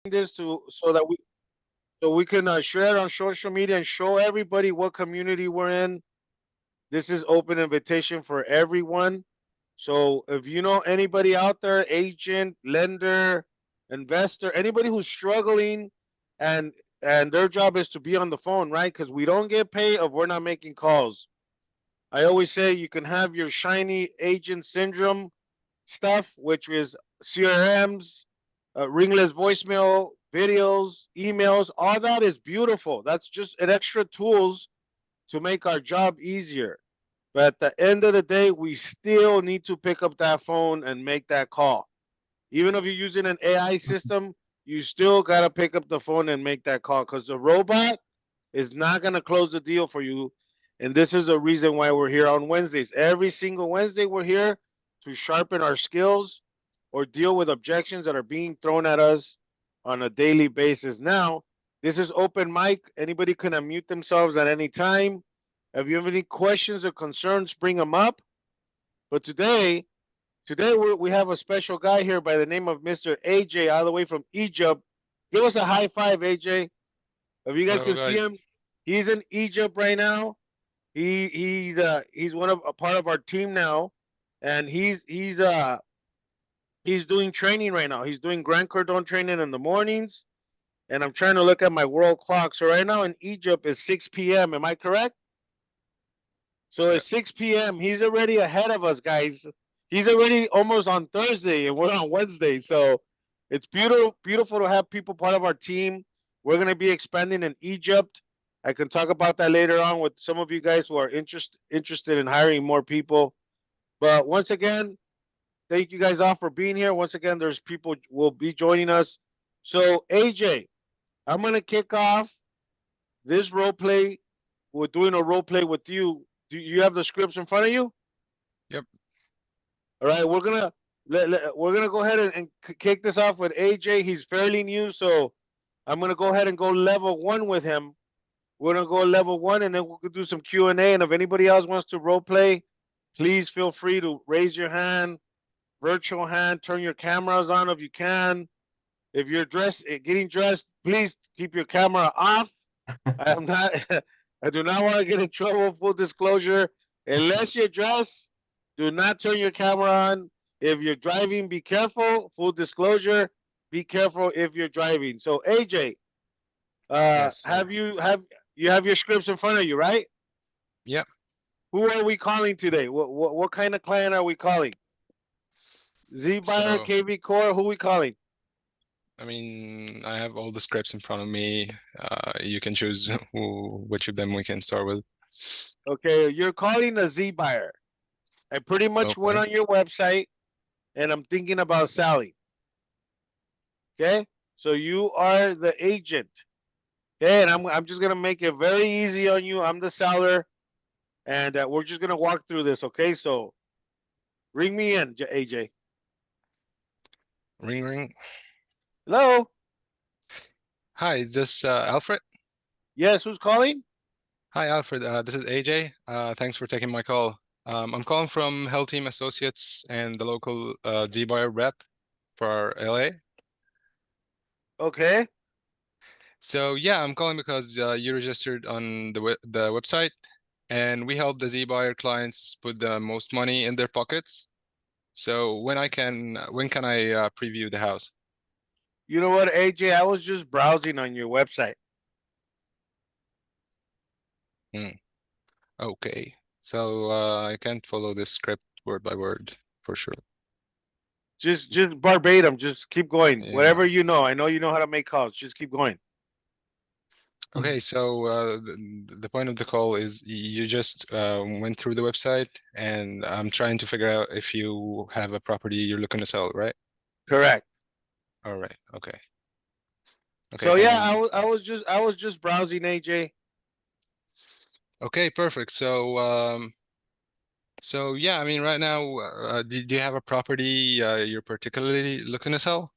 this to so we can share it on social media and show everybody what community we're in. This is open invitation for everyone. So if you know anybody out there, agent, lender, investor, anybody who's struggling and and their job is to be on the phone, right? Because we don't get paid if we're not making calls. I always say you can have your shiny agent syndrome stuff, which is CRMs, ringless voicemail, videos, emails. All that is beautiful. That's just an extra tools to make our job easier. But at the end of the day, we still need to pick up that phone and make that call. Even if you're using an AI system, you still got to pick up the phone and make that call because the robot is not going to close the deal for you. And this is the reason why we're here on Wednesdays. Every single Wednesday, we're here to sharpen our skills or deal with objections that are being thrown at us on a daily basis. Now, this is open mic. Anybody can unmute themselves at any time. If you have any questions or concerns, bring them up. But today we have a special guy here by the name of Mr. AJ, all the way from Egypt. Give us a high five, AJ. If you guys Hello can see guys. him, he's in Egypt right now. He's one of a part of our team now, and he's doing training right now. He's doing Grand Cordon training in the mornings, and I'm trying to look at my world clock. So right now in Egypt is 6 p.m. Am I correct? So Yeah. it's 6 p.m. He's already ahead of us, guys. He's already almost on Thursday, and we're on Wednesday. So it's beautiful to have people part of our team. We're gonna be expanding in Egypt. I can talk about that later on with some of you guys who are interested in hiring more people. But once again, thank you guys all for being here. Once again, there's people will be joining us. So AJ, I'm gonna kick off this role play. We're doing a role play with you. Do you have the scripts in front of you? Yep. All right, we're gonna go ahead and kick this off with AJ. He's fairly new, so I'm gonna go ahead and go level one with him. We're gonna go level one, and then we'll do some Q&A. And if anybody else wants to role play, please feel free to raise your hand, virtual hand, turn your cameras on if you can. If you're getting dressed, please keep your camera off. I am not. I do not want to get in trouble. Full disclosure: unless you're dressed, do not turn your camera on. If you're driving, be careful. Full disclosure: be careful if you're driving. So AJ, Yes, sir. have your scripts in front of you, right? Yep. Who are we calling today? What kind of client are we calling? Z buyer, So, KV Core. Who are we calling? I mean, I have all the scripts in front of me. You can choose which of them we can start with. Okay, you're calling a Z buyer. I pretty much went Okay. on your website and I'm thinking about Sally. Okay, so you are the agent. Okay, and I'm just gonna make it very easy on you. I'm the seller, and we're just gonna walk through this. Okay, so ring me in, AJ. Ring ring. Hello. Hi, is this Alfred? Yes, who's calling? Hi, Alfred. This is AJ. Thanks for taking my call. I'm calling from Health Team Associates and the local D-Buyer rep for LA. Okay. So yeah, I'm calling because you registered on the website, and we help the Z-Buyer clients put the most money in their pockets. So when can I preview the house? You know what, AJ? I was just browsing on your website. Hmm. Okay. So I can't follow this script word by word for sure. Just verbatim. Just keep going. Yeah. Whatever you know. I know you know how to make calls. Just keep going. Okay, so the point of the call is you just went through the website, and I'm trying to figure out if you have a property you're looking to sell, right? Correct. All right. Okay. Okay. So Can yeah, I? I was just browsing, AJ. Okay, perfect. So yeah, I mean, right now, do you have a property you're particularly looking to sell?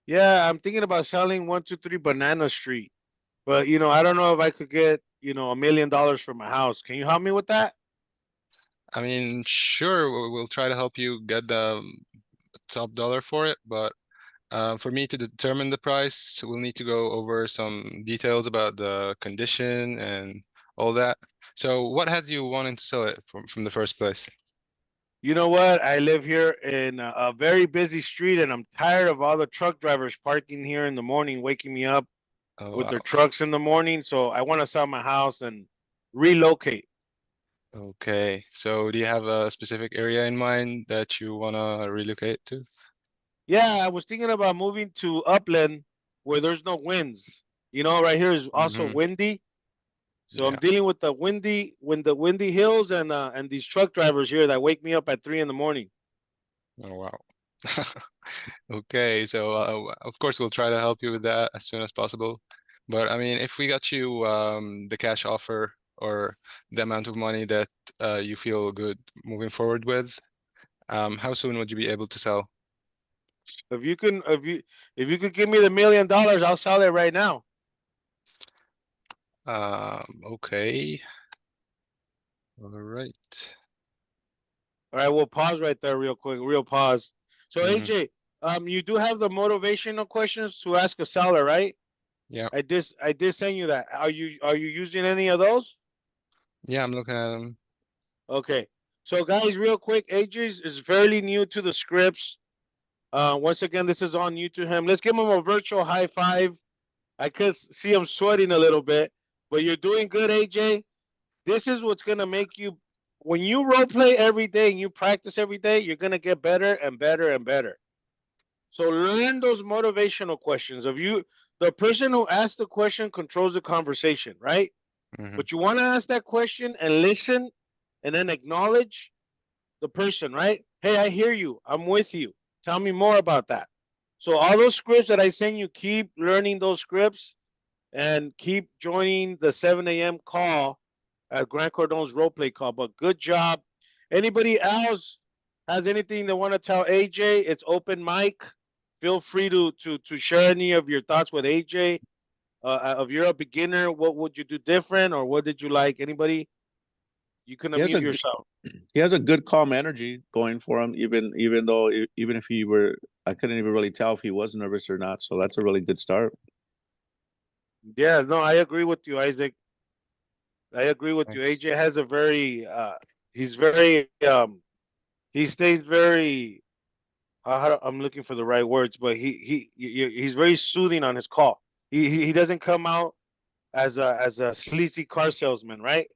Yeah, I'm thinking about selling 123 Banana Street. But I don't know if I could get, $1 million for my house. Can you help me with that? I mean, sure, we'll try to help you get the top dollar for it, but For me to determine the price, we'll need to go over some details about the condition and all that. So what has you wanting to sell it from the first place? You know what? I live here in a very busy street, and I'm tired of all the truck drivers parking here in the morning, waking me up Oh, with wow. their trucks in the morning. So I want to sell my house and relocate. Okay. So do you have a specific area in mind that you wanna relocate to? Yeah, I was thinking about moving to Upland where there's no winds. You know, right here is also Mm-hmm. windy. So I'm Yeah. dealing with the windy hills and these truck drivers here that wake me up at 3 in the morning. Oh, wow. Okay, so of course we'll try to help you with that as soon as possible. But I mean, if we got you the cash offer or the amount of money that you feel good moving forward with, how soon would you be able to sell? If you can, if you could give me the $1 million, I'll sell it right now. Okay. All right. All right, we'll pause right there real quick, real pause. So Mm-hmm. AJ, you do have the motivational questions to ask a seller, right? Yeah. I did send you that. Are you using any of those? Yeah, I'm looking at them. Okay. So guys, real quick, AJ is fairly new to the scripts. Once again, this is all new to him. Let's give him a virtual high five. I could see him sweating a little bit, but you're doing good, AJ. This is what's gonna make you when you role play every day and you practice every day, you're gonna get better and better and better. So learn those motivational questions. Of you, the person who asks the question controls the conversation, right? Mm-hmm. But you want to ask that question and listen and then acknowledge the person, right? Hey, I hear you. I'm with you. Tell me more about that. So all those scripts that I send you, keep learning those scripts and keep joining the 7 a.m. call at Grant Cardone's role play call. But good job. Anybody else has anything they want to tell AJ? It's open mic. Feel free to share any of your thoughts with AJ. If you're a beginner, what would you do different, or what did you like? Anybody? You can He has unmute a yourself. he has a good calm energy going for him, even though even if he were, I couldn't even really tell if he was nervous or not. So that's a really good start. Yeah, no, I agree with you, Isaac. I agree with you. Thanks. AJ has a very he's very he stays very I'm looking for the right words, but he's very soothing on his call. He doesn't come out as a sleazy car salesman, right?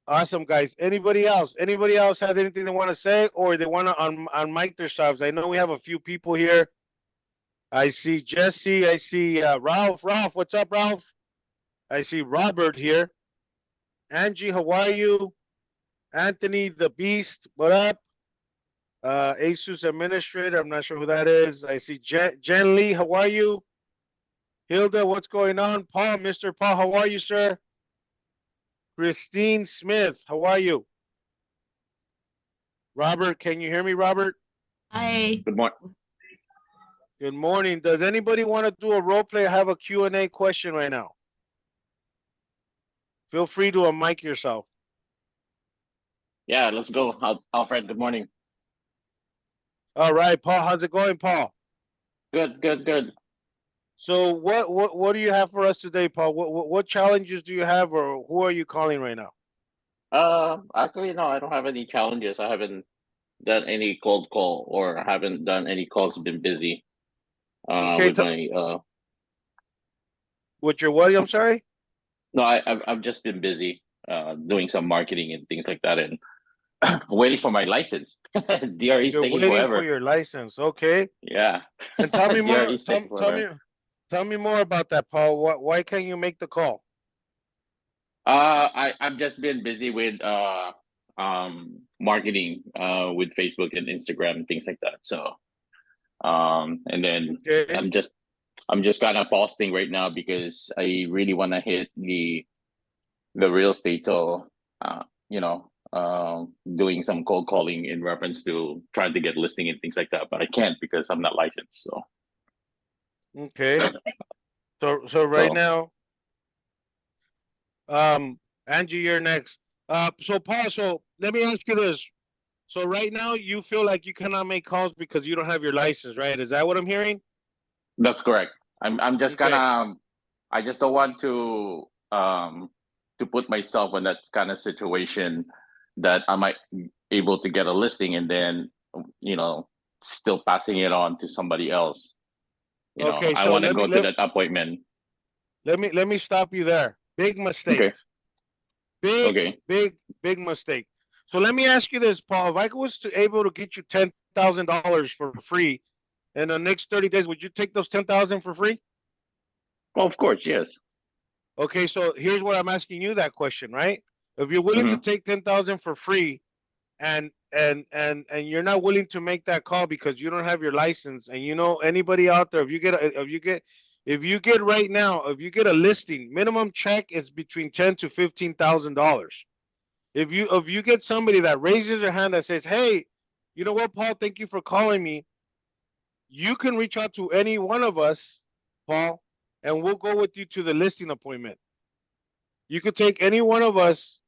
Awesome, guys. Anybody else? Anybody else has anything they want to say, or they want to on mic themselves? I know we have a few people here. I see Jesse. I see Ralph. Ralph, what's up, Ralph? I see Robert here. Angie, how are you? Anthony the Beast, what up? Asus Administrator, I'm not sure who that is. I see Jen Lee, how are you? Hilda, what's going on? Paul, Mr. Paul, how are you, sir? Christine Smith, how are you? Robert, can you hear me, Robert? Hi. Good morning. Good morning. Does anybody want to do a role play? I have a Q&A question right now. Feel free to unmic yourself. Yeah, let's go. Alfred, good morning. All right, Paul, how's it going, Paul? Good, good, good. So what do you have for us today, Paul? What challenges do you have, or who are you calling right now? Actually, no, I don't have any challenges. I haven't done any cold call or I haven't done any calls. Been busy Okay, with my with your what? I'm sorry. no, I've just been busy doing some marketing and things like that and waiting for my license. DRE is You're taking waiting for forever. your license, okay? Yeah. And tell me DRE more. is taking forever. Tell me more about that, Paul. Why can't you make the call? I've just been busy with marketing with Facebook and Instagram and things like that. So and then Okay. I'm just kind of posting right now because I really want to hit the real estate. So you know, doing some cold calling in reference to trying to get listing and things like that, but I can't because I'm not licensed. So Okay. So right so now, Angie, you're next. So Paul, so let me ask you this. So right now you feel like you cannot make calls because you don't have your license, right? Is that what I'm hearing? That's correct. I'm just kind Okay. of, I just don't want to put myself in that kind of situation that I might be able to get a listing and then, you know, still passing it on to somebody else. You know, Okay, I so want to go to that appointment. let me stop you there. Big mistake. Okay. Big, Okay. big mistake. So let me ask you this, Paul. If I was to able to get you $10,000 for free in the next 30 days, would you take those 10,000 for free? Well, of course, yes. Okay, so here's what I'm asking you that question, right? If you're willing to Mm-hmm. take 10,000 for free and you're not willing to make that call because you don't have your license, and you know anybody out there, if you get right now, if you get a listing, minimum check is between $10,000 to $15,000. If you get somebody that raises their hand that says, hey, you know what, Paul, thank you for calling me, you can reach out to any one of us, Paul, and we'll go with you to the listing appointment. You could take any one of us,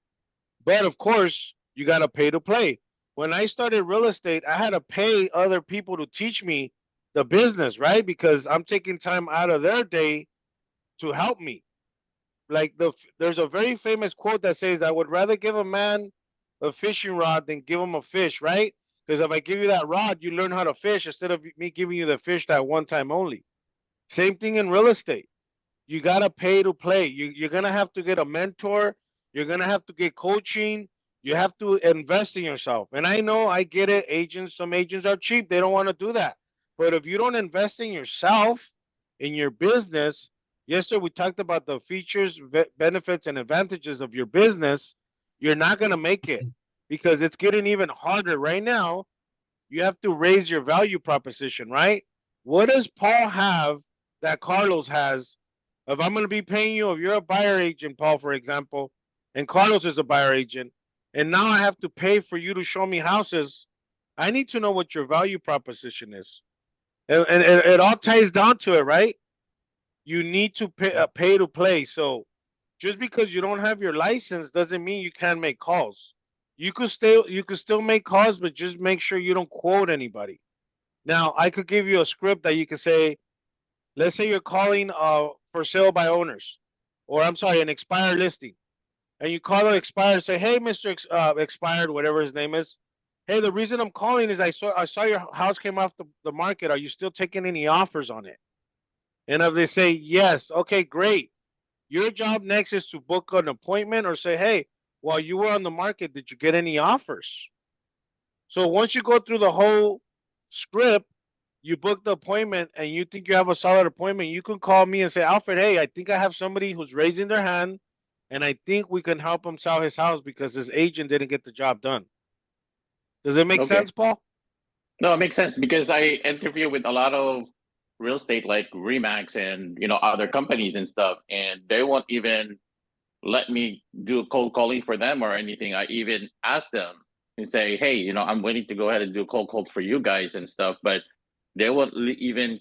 but of course, you got to pay to play. When I started real estate, I had to pay other people to teach me the business, right? Because I'm taking time out of their day to help me. Like there's a very famous quote that says, I would rather give a man a fishing rod than give him a fish, right? Because if I give you that rod, you learn how to fish instead of me giving you the fish that one time only. Same thing in real estate. You gotta pay to play. You're gonna have to get a mentor. You're gonna have to get coaching. You have to invest in yourself. And I know, I get it. Agents, some agents are cheap. They don't want to do that. But if you don't invest in yourself, in your business, yes, sir, we talked about the features, benefits, and advantages of your business. You're not gonna make it because it's getting even harder right now. You have to raise your value proposition, right? What does Paul have that Carlos has? If I'm going to be paying you, if you're a buyer agent, Paul, for example, and Carlos is a buyer agent, and now I have to pay for you to show me houses, I need to know what your value proposition is. And it all ties down to it, right? You need to pay to play. So just because you don't have your license doesn't mean you can't make calls. You could still make calls, but just make sure you don't quote anybody. Now, I could give you a script that you could say, let's say you're calling for sale by owners, or I'm sorry, an expired listing. And you call the expired, say, hey, Mr. Expired, whatever his name is. Hey, the reason I'm calling is I saw your house came off the market. Are you still taking any offers on it? And if they say yes, okay, great. Your job next is to book an appointment or say, hey, while you were on the market, did you get any offers? So once you go through the whole script, you book the appointment and you think you have a solid appointment, you can call me and say, Alfred, hey, I think I have somebody who's raising their hand and I think we can help him sell his house because his agent didn't get the job done. Does it make Okay. sense, Paul? No, it makes sense because I interview with a lot of real estate like Remax and other companies and stuff, and they won't even let me do cold calling for them or anything. I even ask them and say, hey, I'm willing to go ahead and do cold call for you guys and stuff, but they won't even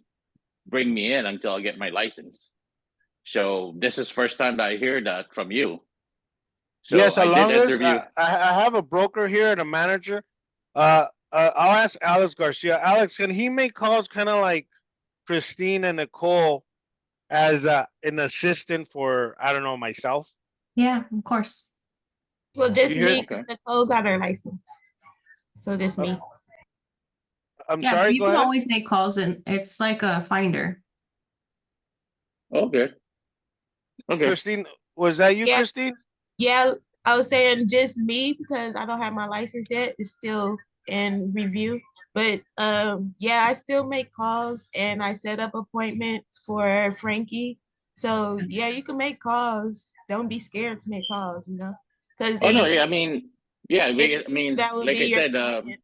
bring me in until I get my license. So this is first time that I hear that from you. So Yes, as I did long as interview. I have a broker here and a manager. I'll ask Alex Garcia. Alex, can he make calls kind of like Christine and Nicole as an assistant for, I don't know, myself? Yeah, of course. Well, just You hear? me, Okay. Nicole got her license. So just me. I'm Yeah, sorry, you go can ahead. always make calls and it's like a finder. Okay. Okay. Christine, was that you, Yeah. Christine? Yeah, I was saying just me because I don't have my license yet. It's still in review. But yeah, I still make calls and I set up appointments for Frankie. So yeah, you can make calls. Don't be scared to make calls, Because Oh no, yeah, I mean, yeah, I mean, that would like I be your said, client.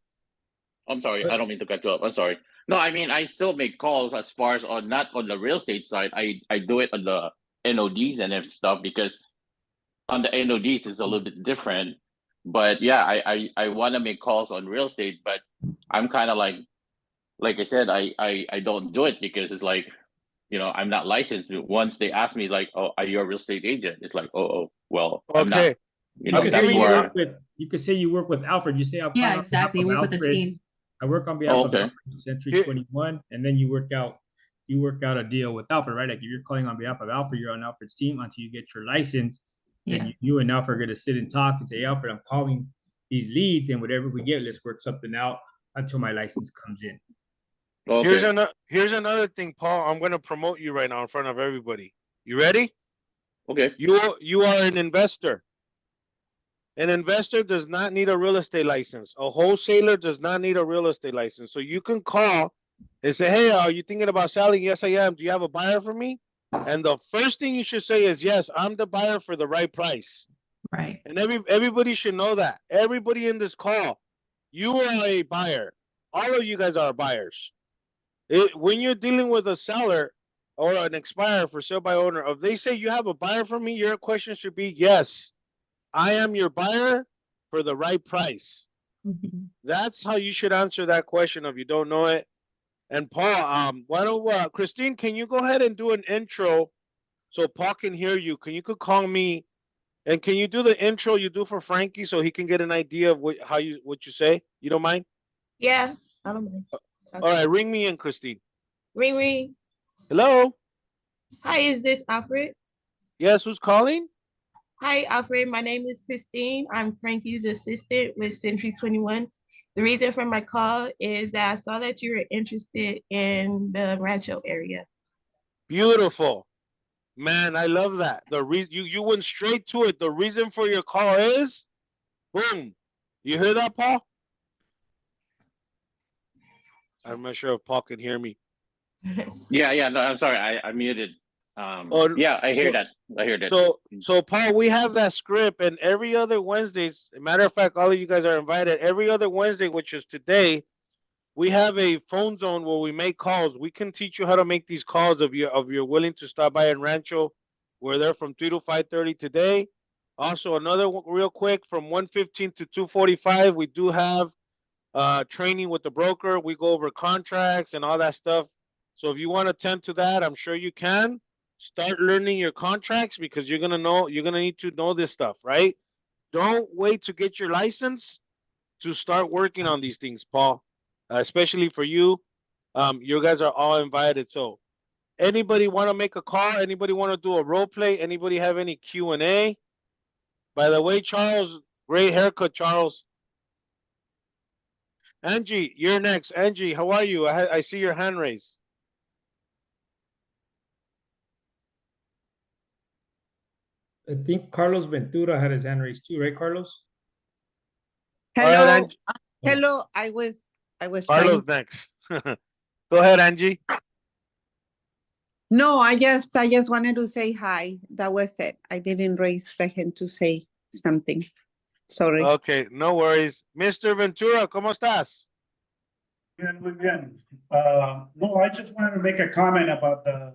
I'm sorry, I don't mean to cut you off. I'm sorry. No, I mean, I still make calls as far as on not on the real estate side. I do it on the NODs and stuff because on the NODs is a little bit different. But yeah, I want to make calls on real estate, but I'm kind of like I said, I don't do it because it's like, I'm not licensed. Once they ask me like, oh, are you a real estate agent? It's like, oh, well, I'm not. Okay. You You know, could say that's giving you you- where. work with. You could say you work with Alfred. You say I'm Yeah, calling on behalf exactly. of Work with a Alfred. team. I work on behalf of Okay. Alfred, Century Here- 21, and then you work out a deal with Alfred, right? Like if you're calling on behalf of Alfred, you're on Alfred's team until you get your license. Yeah. Then you and Alfred are gonna sit and talk and say, Alfred, I'm calling these leads, and whatever we get, let's work something out until my license comes in. Here's Okay. another thing, Paul. I'm gonna promote you right now in front of everybody. You ready? Okay. You are an investor. An investor does not need a real estate license. A wholesaler does not need a real estate license. So you can call and say, hey, are you thinking about selling? Yes, I am. Do you have a buyer for me? And the first thing you should say is, yes, I'm the buyer for the right price. Right. And everybody should know that. Everybody in this call, you are a buyer. All of you guys are buyers. When you're dealing with a seller or an expirer for sale by owner, if they say you have a buyer for me, your question should be, yes, I am your buyer for the right price. Mhm. That's how you should answer that question if you don't know it. And Paul, why don't Christine, can you go ahead and do an intro so Paul can hear you? Could call me, and can you do the intro you do for Frankie so he can get an idea of what you say? You don't mind? Yeah, I don't mind. All right, ring me in, Christine. Ring ring. Hello? Hi, is this Alfred? Yes, who's calling? Hi, Alfred. My name is Christine. I'm Frankie's assistant with Century 21. The reason for my call is that I saw that you were interested in the Rancho area. Beautiful. Man, I love that. The reason you went straight to it. The reason for your call is boom. You hear that, Paul? I'm not sure if Paul can hear me. Yeah. No, I'm sorry. I muted. Oh, Yeah, I hear so- that. I hear that. So Paul, we have that script, and every other Wednesdays, matter of fact, all of you guys are invited. Every other Wednesday, which is today, we have a phone zone where we make calls. We can teach you how to make these calls if you're willing to stop by in Rancho. We're there from 3 to 5:30 today. Also, another real quick from 1:15 to 2:45, we do have training with the broker. We go over contracts and all that stuff. So if you want to attend to that, I'm sure you can. Start learning your contracts because you're gonna need to know this stuff, right? Don't wait to get your license to start working on these things, Paul. Especially for you. You guys are all invited. So anybody want to make a call? Anybody want to do a role play? Anybody have any Q&A? By the way, Charles, great haircut, Charles. Angie, you're next. Angie, how are you? I see your hand raised. I think Carlos Ventura had his hand raised too, right, Carlos? All right, Hello, Angie. hello. I was Carlos trying. next. Go ahead, Angie. No, I just wanted to say hi. That was it. I didn't raise the hand to say something. Sorry. Okay, no worries. Mr. Ventura, ¿cómo estás? Good, we're good. No, I just wanted to make a comment about the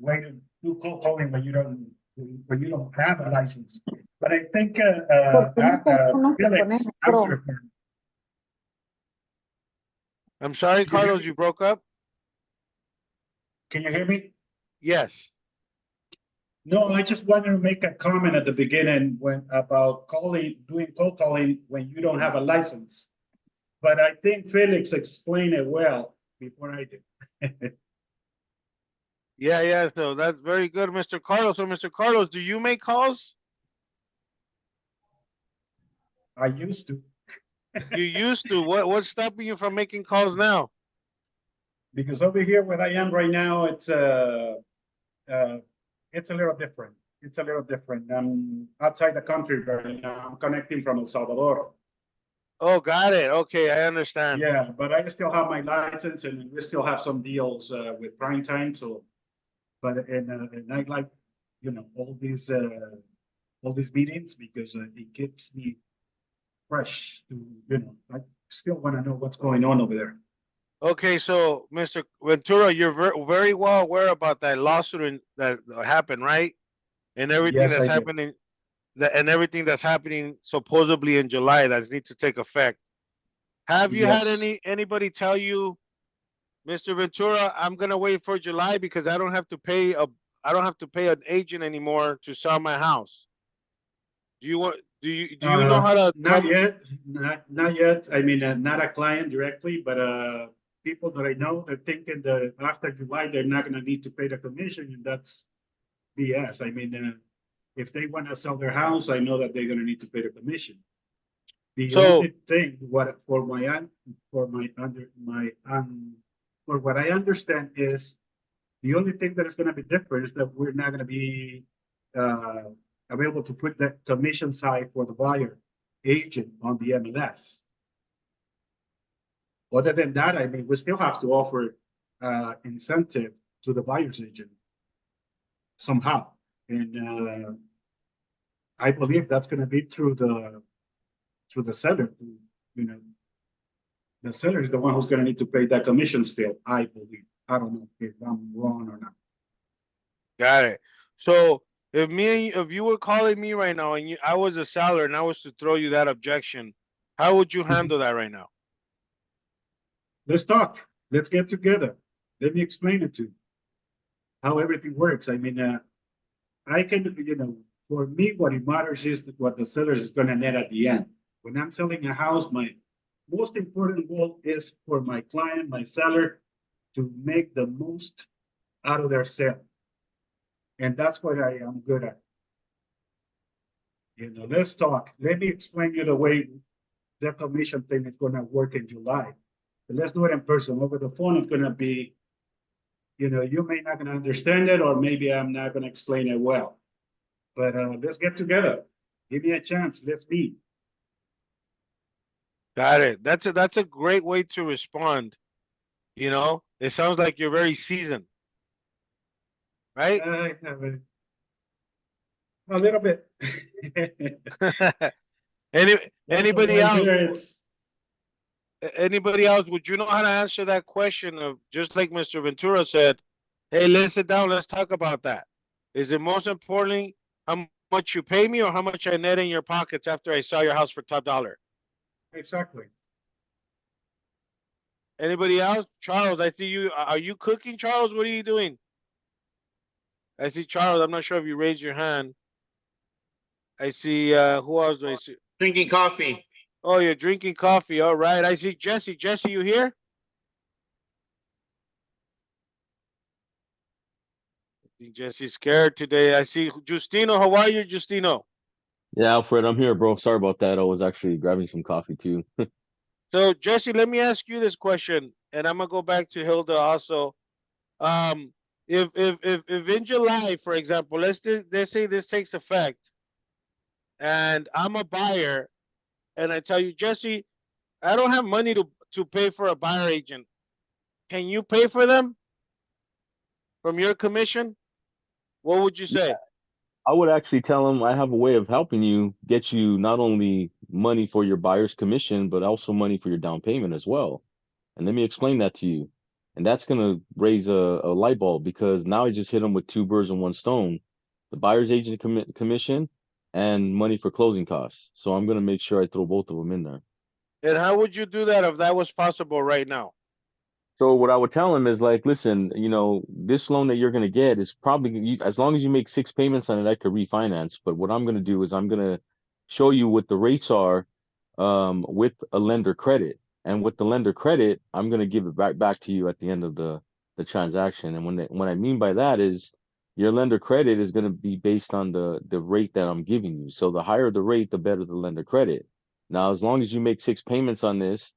way to do cold calling when you don't have a license. But I think, ¿Por qué mi teléfono se pone Felix negro? answered it. I'm sorry, Carlos, you broke up? Can you hear me? Yes. No, I just wanted to make a comment at the beginning about doing cold calling when you don't have a license. But I think Felix explained it well before I did. Yeah, so that's very good, Mr. Carlos. So, Mr. Carlos, do you make calls? I used to, You used to. What's stopping you from making calls now? because over here where I am right now, it's a little different. It's a little different. I'm outside the country right now. I'm connecting from El Salvador. Oh, got it. Okay, I understand. Yeah, but I still have my license and we still have some deals with prime time. So, and I like, all these meetings because it keeps me fresh to, I still want to know what's going on over there. Okay, so Mr. Ventura, you're very well aware about that lawsuit that happened, right? And everything Yes, that's I did. happening, and everything that's happening supposedly in July that's need to take effect. Have you had Yes. anybody tell you, Mr. Ventura, I'm gonna wait for July because I don't have to pay an agent anymore to sell my house? Do you know how to Not come? yet, not yet. I mean, not a client directly, but people that I know, they're thinking that after July, they're not gonna need to pay the commission, and that's BS. I mean, if they wanna sell their house, I know that they're gonna need to pay the commission. The So only thing, what, for my, for my, under, my, for what I understand is, the only thing that is gonna be different is that we're not gonna be, available to put that commission side for the buyer agent on the MLS. Other than that, I mean, we still have to offer, incentive to the buyer's agent somehow. And, I believe that's gonna be through the seller, you know. The seller is the one who's gonna need to pay that commission still, I believe. I don't know if I'm wrong or not. got it. So if you were calling me right now and I was a seller and I was to throw you that objection, how would you handle that right now? Let's talk. Let's get together. Let me explain it to you. How everything works. I mean, I can, for me, what it matters is what the seller is gonna net at the end. When I'm selling a house, my most important goal is for my client, my seller, to make the most out of their sale. And that's what I am good at. Let's talk. Let me explain you the way the commission thing is gonna work in July. But let's do it in person. Over the phone, it's gonna be, you may not gonna understand it, or maybe I'm not gonna explain it well. But let's get together. Give me a chance. Let's meet. Got it. That's a great way to respond. It sounds like you're very seasoned, right? I have a little bit. Anybody Right else? here, it's Anybody else? Would you know how to answer that question of just like Mr. Ventura said? Hey, let's sit down. Let's talk about that. Is it most importantly how much you pay me or how much I net in your pockets after I sell your house for top dollar? exactly. Anybody else? Charles, I see you. Are you cooking, Charles? What are you doing? I see Charles. I'm not sure if you raised your hand. I see, who else do I see? Drinking coffee. Oh, you're drinking coffee. All right. I see Jesse. Jesse, you here? I think Jesse's scared today. I see Justino. How are you, Justino? Yeah, Alfred, I'm here, bro. Sorry about that. I was actually grabbing some coffee too. So, Jesse, let me ask you this question, and I'm gonna go back to Hilda also. Um, if in July, for example, let's say this takes effect, and I'm a buyer, and I tell you, Jesse, I don't have money to pay for a buyer agent. Can you pay for them from your commission? What would you say? I would actually tell them I have a way of helping you get you not only money for your buyer's commission, but also money for your down payment as well. And let me explain that to you. And that's going to raise a light bulb because now I just hit them with two birds in one stone, the buyer's agent commission and money for closing costs. So I'm going to make sure I throw both of them in there. And how would you do that if that was possible right now? So what I would tell him is like, listen, this loan that you're going to get is probably, as long as you make 6 payments on it, I could refinance. But what I'm going to do is I'm going to show you what the rates are with a lender credit. And with the lender credit, I'm going to give it back to you at the end of the transaction. And what I mean by that is your lender credit is going to be based on the rate that I'm giving you. So the higher the rate, the better the lender credit. Now, as long as you make 6 payments on this,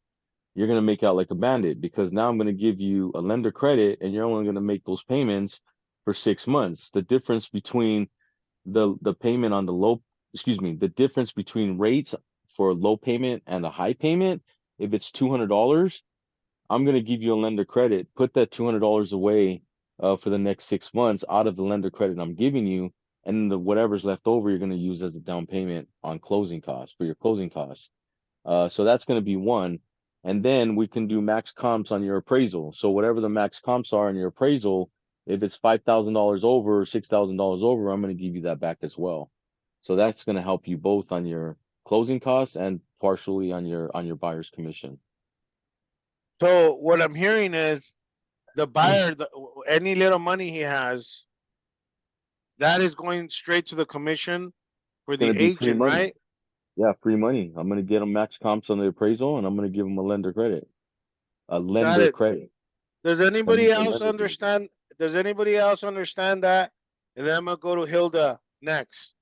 you're going to make out like a bandit because now I'm going to give you a lender credit and you're only going to make those payments for 6 months. The difference between the payment on the difference between rates for a low payment and a high payment, if it's $200, I'm going to give you a lender credit, put that $200 away for the next 6 months out of the lender credit I'm giving you. And whatever's left over, you're going to use as a down payment on closing costs for your closing costs. So that's going to be one. And then we can do max comps on your appraisal. So whatever the max comps are in your appraisal, if it's $5,000 over, $6,000 over, I'm going to give you that back as well. So that's going to help you both on your closing costs and partially on your buyer's commission. So what I'm hearing is the buyer, any little money he has, that is going straight to the commission for It's going the to be free agent, money. right? Yeah, free money. I'm gonna get them max comps on the appraisal, and I'm gonna give them a lender credit. A Got lender it. credit. Does That anybody means a else lender credit. understand? Does anybody else understand that? And then I'm gonna go to Hilda next.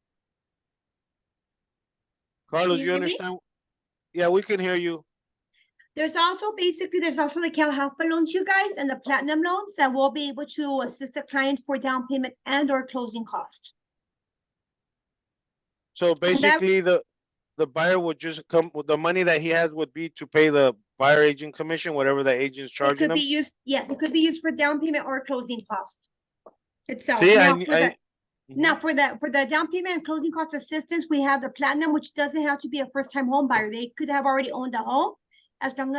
Carlos, you you hear me? understand? Yeah, we can hear you. There's also the Cal Alpha loans, you guys, and the platinum loans that will be able to assist the client for down payment and or closing costs. So And that basically, the buyer would just come with the money that he has would be to pay the buyer agent commission, whatever the agent's it charging could be them. used, yes, it could be used for down payment or closing cost itself. See, Now I, for the I Now, for the down payment and closing cost assistance, we have the platinum, which doesn't have to be a first-time home buyer. They could have already owned a home. As long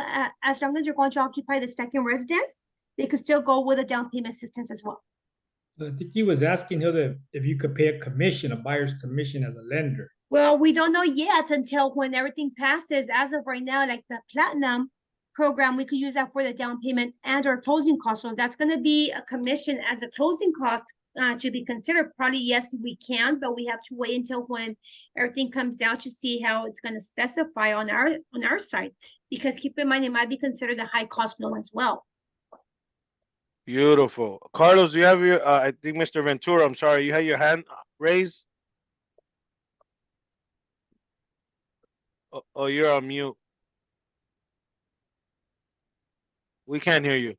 as you're going to occupy the second residence, they could still go with a down payment assistance as well. I think he was asking Hilda if you could pay a commission, a buyer's commission as a lender. Well, we don't know yet until when everything passes. As of right now, like the platinum program, we could use that for the down payment and or closing cost. So that's going to be a commission as a closing cost to be considered. Probably yes, we can, but we have to wait until when everything comes out to see how it's going to specify on our side. Because keep in mind, it might be considered a high cost loan as well. beautiful. Carlos, do you have your? I think Mr. Ventura. I'm sorry, you had your hand raised. Oh, you're on mute. We can't hear you.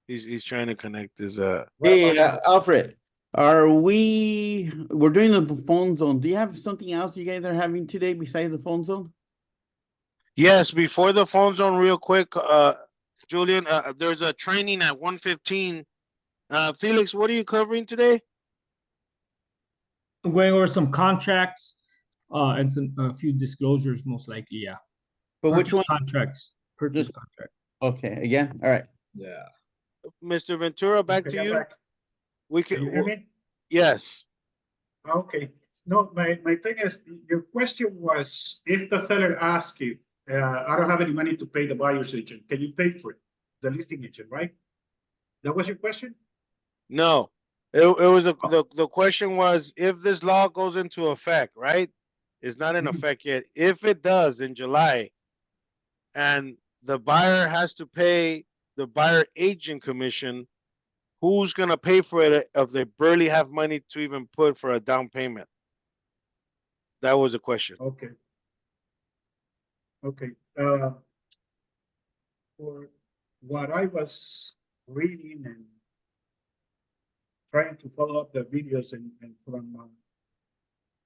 He's trying to connect his Hey, Alfred, we're doing the phone zone. Do you have something else you guys are having today besides the phone zone? Yes, before the phone zone, real quick, Julian, there's a training at 1:15. Felix, what are you covering today? I'm going over some contracts, and a few disclosures, most likely, yeah. But which Purchase one? contracts, purchase contract. Okay, again, all right. Yeah. Mr. Ventura, back Okay, to I'm you. back. We Can you can, hear me? yes. Okay. No, my thing is, your question was, if the seller asks you, I don't have any money to pay the buyer's agent, can you pay for it? The listing agent, right? That was your question? No, it was the question was, if this law goes into effect, right? It's not in Mhm. effect yet. If it does in July, and the buyer has to pay the buyer agent commission, who's gonna pay for it if they barely have money to even put for a down payment? That was the question. Okay. Okay, for what I was reading and trying to follow up the videos and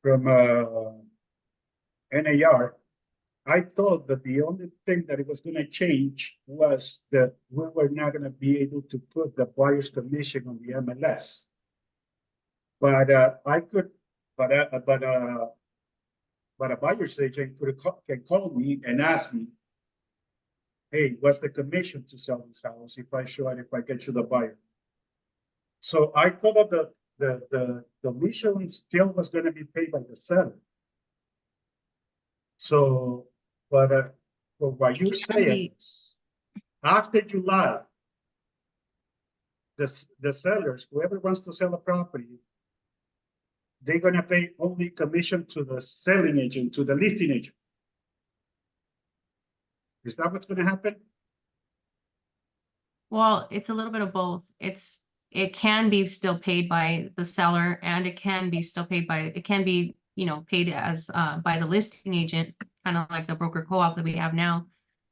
from NAR, I thought that the only thing that it was going to change was that we were not going to be able to put the buyer's commission on the MLS. But I could, but a buyer's agent can call me and ask me, hey, what's the commission to sell this house if I show it, if I get you the buyer? So I thought that the commission still was going to be paid by the seller. So, but what you're saying, after July, the sellers, whoever wants to sell a property, they're going to pay only commission to the selling agent, to the listing agent. Is that what's going to happen? Well, it's a little bit of both. It can be still paid by the seller, and it can be still paid by, it can be, paid as by the listing agent, kind of like the broker co-op that we have now.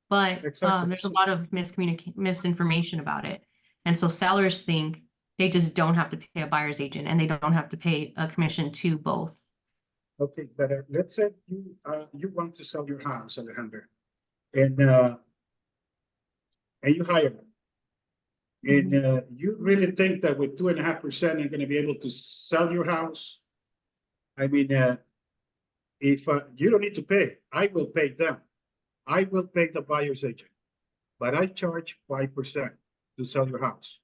But Exactly. there's a lot of misinformation about it. And so sellers think they just don't have to pay a buyer's agent, and they don't have to pay a commission to both. Okay, but let's say you want to sell your house, Alejandra, and you hire them. And you really think that with 2.5% you're going to be able to sell your house? I mean, if you don't need to pay, I will pay them. I will pay the buyer's agent, but I charge 5% to sell your house.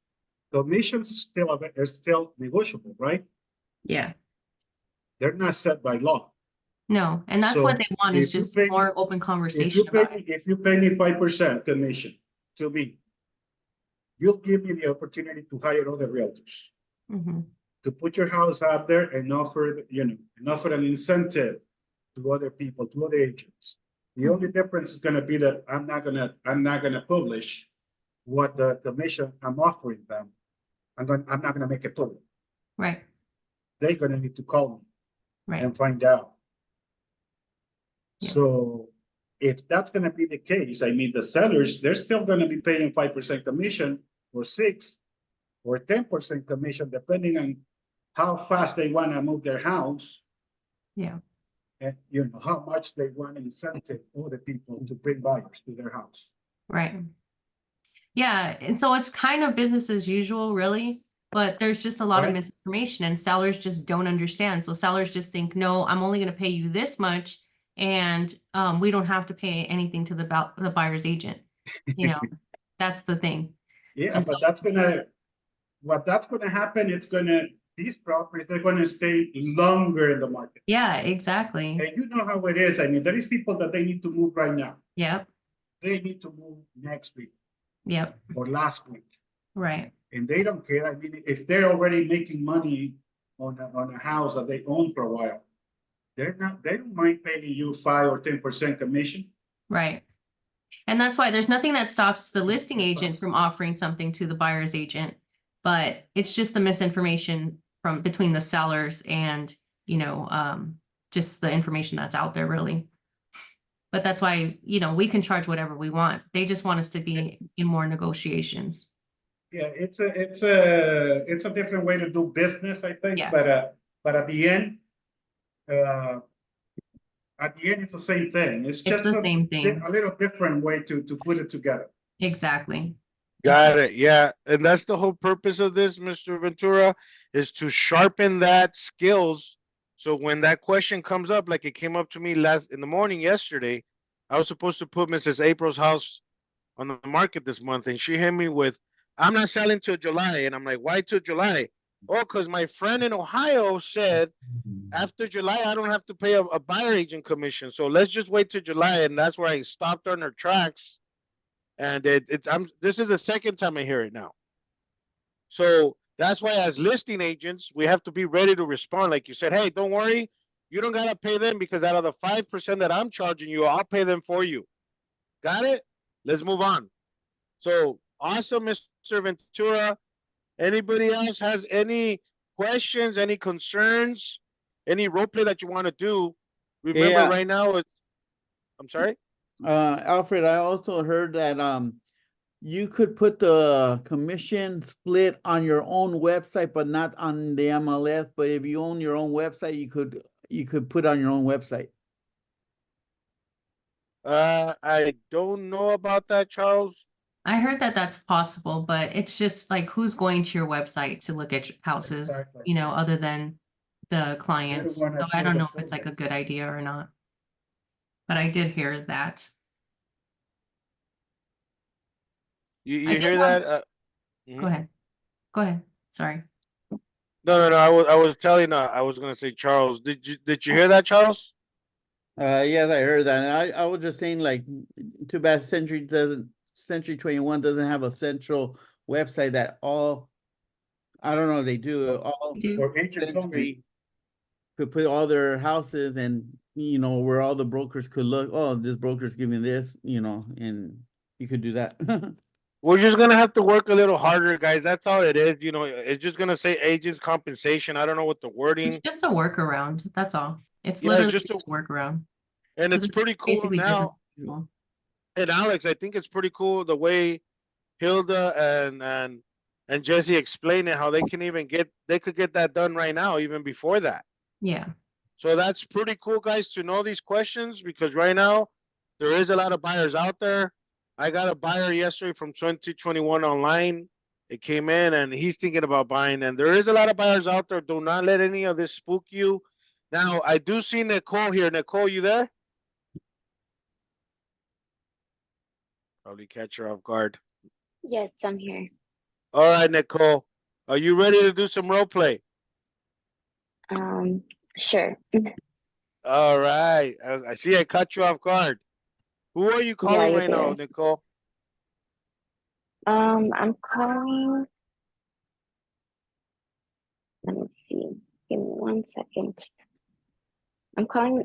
Commissions are still negotiable, right? Yeah. They're not set by law. No, and that's So what they want, is if you just pay- more open If conversation you pay about me, it. if you pay me 5% commission to me, you'll give me the opportunity to hire other realtors Mhm. to put your house out there and offer, and offer an incentive to other people, to other agents. The only difference is gonna be that I'm not gonna publish what the commission I'm offering them. I'm not gonna make it public. Right, They're gonna need to call me right. and find out. Yeah. So if that's gonna be the case, I mean, the sellers, they're still gonna be paying 5% commission or 6 or 10% commission, depending on how fast they wanna move their house. Yeah. And you know, how much they want to incentive other people to bring buyers to their house. Right. Yeah, and so it's kind of business as usual, really, but there's just a lot of Right. misinformation and sellers just don't understand. So sellers just think, no, I'm only going to pay you this much, and we don't have to pay anything to the buyer's agent. You know, that's the thing. Yeah, And but so- that's gonna happen, these properties, they're gonna stay longer in the market. Yeah, exactly. And you know how it is. I mean, there is people that they need to move right now. Yep. They need to move next week Yep. or last week. Right. And they don't care. I mean, if they're already making money on a house that they own for a while, they don't mind paying you 5 or 10% commission. Right. And that's why there's nothing that stops the listing agent from offering something to the buyer's agent, but it's just the misinformation from between the sellers and, you know, just the information that's out there really. But that's why, you know, we can charge whatever we want. They just want us to be in more negotiations. Yeah, it's a different way to do business, I think. Yeah. But at the end, it's the same thing. It's just the same thing. a little different way to put it together. Exactly. Got it. Yeah. And that's the whole purpose of this, Mr. Ventura, is to sharpen that skills. So when that question comes up, like it came up to me in the morning yesterday, I was supposed to put Mrs. April's house on the market this month, and she hit me with, I'm not selling till July. And I'm like, why till July? Oh, because my friend in Ohio said after July, I don't have to pay a buyer agent commission. So let's just wait till July. And that's where I stopped on her tracks. And this is the second time I hear it now. So that's why as listing agents, we have to be ready to respond. Like you said, hey, don't worry. You don't got to pay them because out of the 5% that I'm charging you, I'll pay them for you. Got it? Let's move on. So awesome, Mr. Ventura. Anybody else has any questions, any concerns, any role play that you want to do? Remember Yeah. right now, I'm sorry? Alfred, I also heard that you could put the commission split on your own website, but not on the MLS. But if you own your own website, you could put on your own website. I don't know about that, Charles. I heard that that's possible, but it's just like, who's going to your website to look at houses, Exactly. you know, other than the clients. So wanna I show don't the know if it's like a good idea or not. But I did hear that. You I did hear want- that? Go ahead. Go ahead. Sorry. No. I was telling. I was gonna say, Charles. Did you hear that, Charles? Yes, I heard that. And I was just saying, like, too bad Century 21 doesn't have a central website that I don't know, they do all They do. Or agents only. Century could put all their houses and, you know, where all the brokers could look, oh, this broker's giving this, you know, and you could do that. We're just gonna have to work a little harder, guys. That's all it is. You know, it's just gonna say agents compensation. I don't know what the It's wording. just a workaround. That's all. It's Yeah, literally just just a workaround. And 'Cause it's pretty cool basically business now. as usual. And Alex, I think it's pretty cool the way Hilda and Jesse explained it, how they could get that done right now, even before that. Yeah. So that's pretty cool, guys, to know these questions, because right now there is a lot of buyers out there. I got a buyer yesterday from 2021 online. It came in and he's thinking about buying. And there is a lot of buyers out there. Do not let any of this spook you. Now, I do see Nicole here. Nicole, you there? Probably catch her off guard. Yes, I'm here. All right, Nicole. Are you ready to do some role play? Sure. All right. I see I caught you off guard. Who are you calling you're right now, good. Nicole? I'm calling. Let me see. Give me 1 second. I'm calling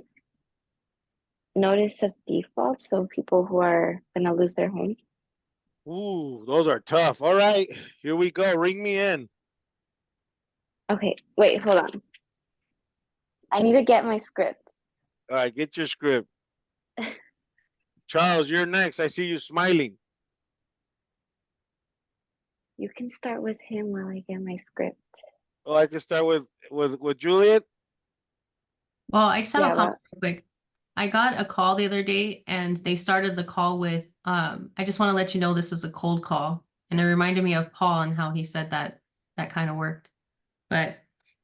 notice of default, so people who are gonna lose their homes. Ooh, those are tough. All right, here we go. Ring me in. Okay, wait, hold on. I need to get my script. All right, get your script. Charles, you're next. I see you smiling. You can start with him while I get my script. Oh, I can start with Juliet. Well, I just have Yeah, a comment real quick. I got a call the other day and they started the call with, I just want to let you know this is a cold call. And it reminded me of Paul and how he said that kind of worked. But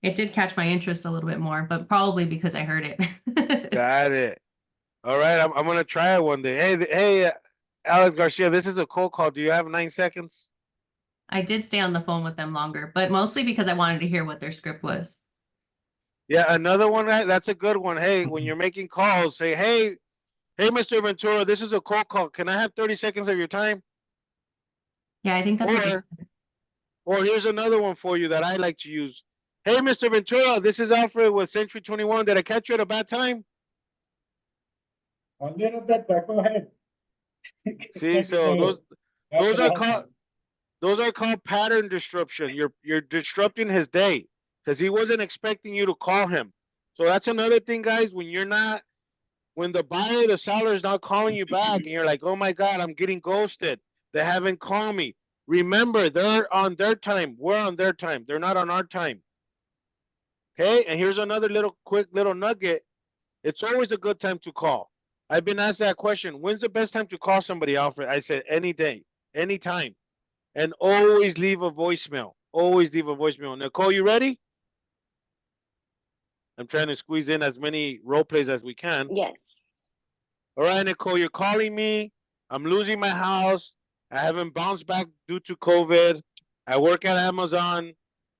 it did catch my interest a little bit more, but probably because I heard it. Got it. All right, I'm gonna try it one day. Hey, Alex Garcia, this is a cold call. Do you have 9 seconds? I did stay on the phone with them longer, but mostly because I wanted to hear what their script was. Yeah, another one. That's a good one. Hey, when you're making calls, say, hey, Mr. Ventura, this is a cold call. Can I have 30 seconds of your time? Yeah, I think that's what they Or here's another one for you that I like to use. Hey, Mr. Ventura, this is Alfred with Century 21. Did I catch you at a bad time? A little bit, but go ahead. See, so those are called pattern disruption. You're disrupting his day because he wasn't expecting you to call him. So that's another thing, guys. When the buyer, the seller is not calling you back, and you're like, oh my God, I'm getting ghosted. They haven't called me. Remember, they're on their time. We're on their time. They're not on our time. Okay, and here's another quick little nugget. It's always a good time to call. I've been asked that question. When's the best time to call somebody, Alfred? I said any day, anytime. And always leave a voicemail. Always leave a voicemail. Nicole, you ready? I'm trying to squeeze in as many role plays as we can. Yes. All right, Nicole, you're calling me. I'm losing my house. I haven't bounced back due to COVID. I work at Amazon.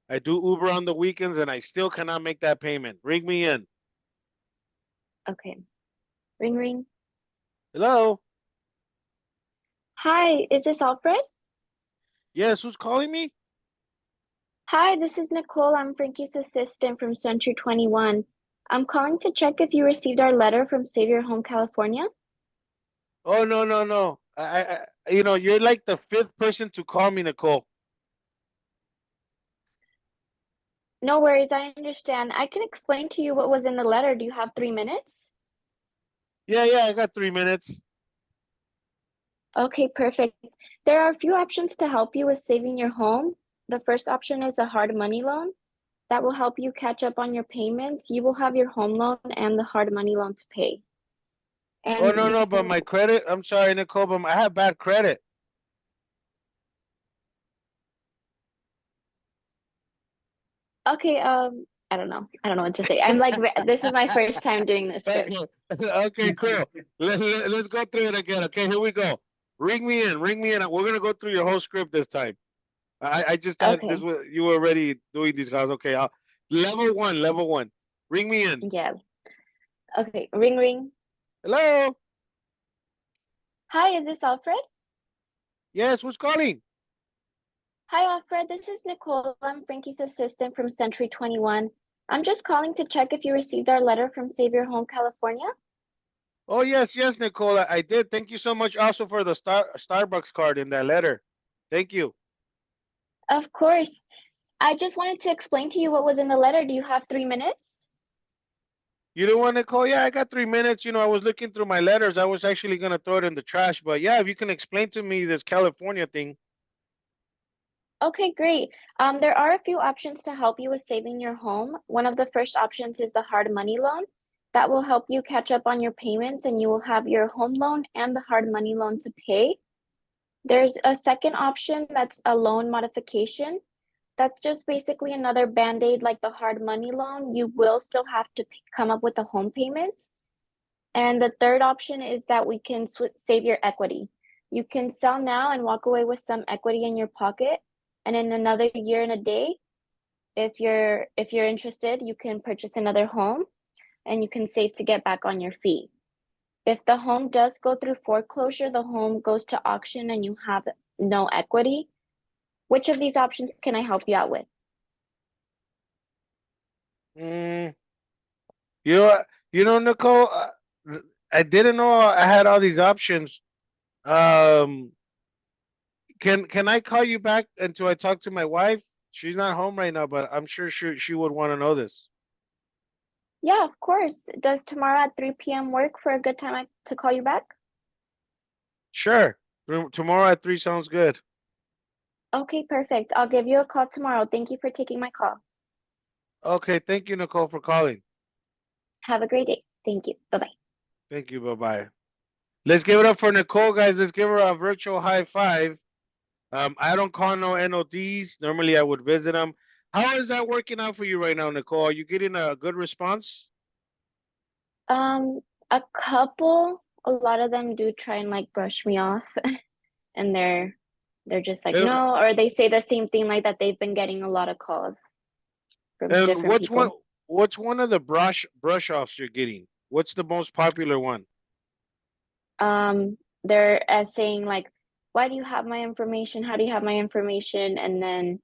I do Uber on the weekends, and I still cannot make that payment. Ring me in. Okay. Ring, ring. Hello? Hi, is this Alfred? Yes, who's calling me? Hi, this is Nicole. I'm Frankie's assistant from Century 21. I'm calling to check if you received our letter from Save Your Home California. Oh, no. You're like the 5th person to call me, Nicole. No worries, I understand. I can explain to you what was in the letter. Do you have 3 minutes? Yeah, I got 3 minutes. Okay, perfect. There are a few options to help you with saving your home. The first option is a hard money loan. That will help you catch up on your payments. You will have your home loan and the hard money loan to pay. Oh, And no, but my credit, I'm sorry, Nicole, but I have bad credit. okay, I don't know. I don't know what to say. I'm like, this is my first time doing this script. Okay, cool. Let's go through it again. Okay, here we go. Ring me in. We're gonna go through your whole script this time. I just thought Okay. you were already doing these guys. Okay, level one. Ring me in. Yeah. Okay, ring, ring. Hello? Hi, is this Alfred? Yes, who's calling? Hi, Alfred. This is Nicole. I'm Frankie's assistant from Century 21. I'm just calling to check if you received our letter from Save Your Home California. Oh, yes, Nicole, I did. Thank you so much also for the Starbucks card in that letter. Thank you. Of course. I just wanted to explain to you what was in the letter. Do you have 3 minutes? You don't want to call? Yeah, I got 3 minutes. I was looking through my letters. I was actually gonna throw it in the trash, but yeah, if you can explain to me this California thing. Okay, great. There are a few options to help you with saving your home. One of the first options is the hard money loan. That will help you catch up on your payments and you will have your home loan and the hard money loan to pay. There's a second option that's a loan modification. That's just basically another band-aid like the hard money loan. You will still have to come up with a home payment. And the third option is that we can save your equity. You can sell now and walk away with some equity in your pocket. And in another year and a day, if you're interested, you can purchase another home and you can save to get back on your feet. If the home does go through foreclosure, the home goes to auction and you have no equity. Which of these options can I help you out with? You know, Nicole, I didn't know I had all these options. Um, can I call you back until I talk to my wife? She's not home right now, but I'm sure she would want to know this. Yeah, of course. Does tomorrow at 3 p.m. work for a good time to call you back? Sure. Tomorrow at 3 sounds good. Okay, perfect. I'll give you a call tomorrow. Thank you for taking my call. Okay, thank you, Nicole, for calling. Have a great day. Thank you. Bye-bye. Thank you. Bye-bye. Let's give it up for Nicole, guys. Let's give her a virtual high five. I don't call no NODs. Normally, I would visit them. How is that working out for you right now, Nicole? Are you getting a good response? A couple, a lot of them do try and like brush me off and they're just like, And, no, or they say the same thing like that they've been getting a lot of calls from and different people. what's one of the brush offs you're getting? What's the most popular one? They're saying like, why do you have my information? How do you have my information? And then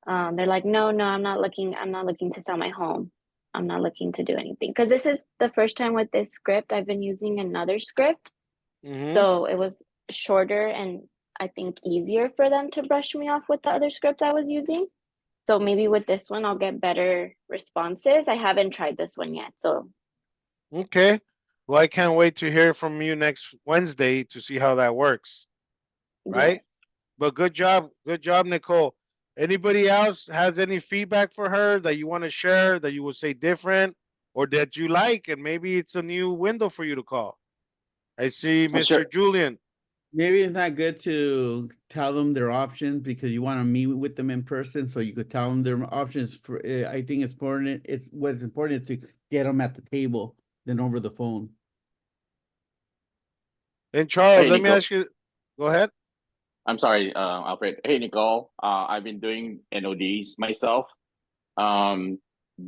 they're like, no, I'm not looking to sell my home. I'm not looking to do anything. Because this is the first time with this script. I've been using another script. So it was shorter and I think easier for them to brush me off with the other script I was using. So maybe with this one, I'll get better responses. I haven't tried this one yet. So Okay. Well, I can't wait to hear from you next Wednesday to see how that works. Right? yes. But good job, Nicole. Anybody else has any feedback for her that you want to share, that you would say different, or that you like, and maybe it's a new window for you to call? I see Sure. Mr. Julian. Maybe it's not good to tell them their options because you want to meet with them in person, so you could tell them their options. For I think it's important. It's what's important is to get them at the table than over the phone. And Charles, Hey, let me Nicole. ask you. Go ahead. I'm sorry, Alfred. Hey, Nicole. I've been doing NODs myself.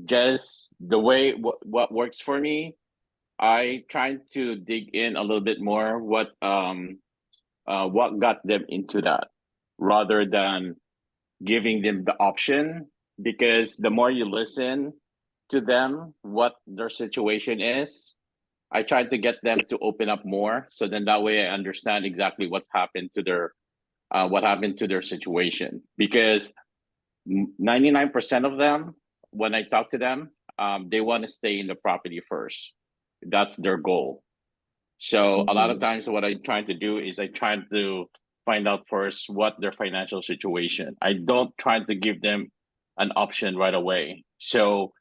Just the way what works for me. I tried to dig in a little bit more what got them into that, rather than giving them the option. Because the more you listen to them, what their situation is, I tried to get them to open up more. So then that way I understand exactly what's happened to their what happened to their situation. Because 99% of them, when I talk to them, they want to stay in the property first. That's their goal. So a lot of times what I'm trying to do is I try to find out first what their financial situation. I don't try to give them an option right away. So